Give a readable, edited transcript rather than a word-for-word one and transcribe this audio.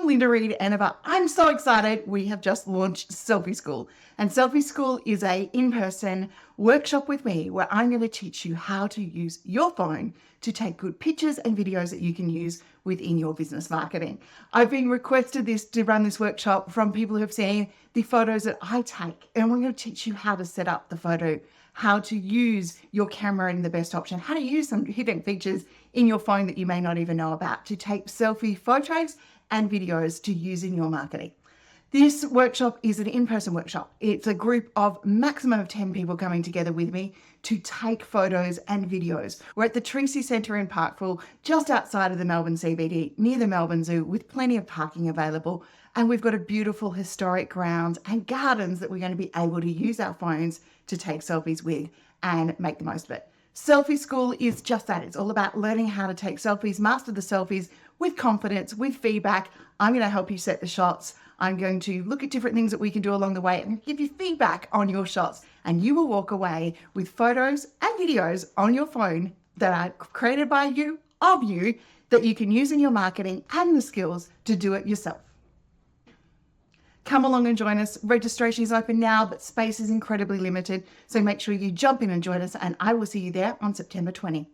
I'm Linda Reed-Enever. I'm so excited. We have just launched Selfie School. And Selfie School is a in-person workshop with me where I'm going to teach you how to use your phone to take good pictures and videos that you can use within your business marketing. I've been requested to run this workshop from people who have seen the photos that I take. And we're going to teach you how to set up the photo, how to use your camera in the best option, how to use some hidden features in your phone that you may not even know about to take selfie photos and videos to use in your marketing. This workshop is an in-person workshop. It's a group of maximum of 10 people coming together with me to take photos and videos. We're at the Tracy Center in Parkville, just outside of the Melbourne CBD, near the Melbourne Zoo, with plenty of parking available. And we've got a beautiful historic grounds and gardens that we're going to be able to use our phones to take selfies with and make the most of it. Selfie School is just that. It's all about learning how to take selfies, master the selfies with confidence, with feedback. I'm going to help you set the shots. I'm going to look at different things that we can do along the way and give you feedback on your shots. And you will walk away with photos and videos on your phone that are created by you, of you, that you can use in your marketing and the skills to do it yourself. Come along and join us. Registration is open now, but space is incredibly limited. So make sure you jump in and join us, and I will see you there on September 20.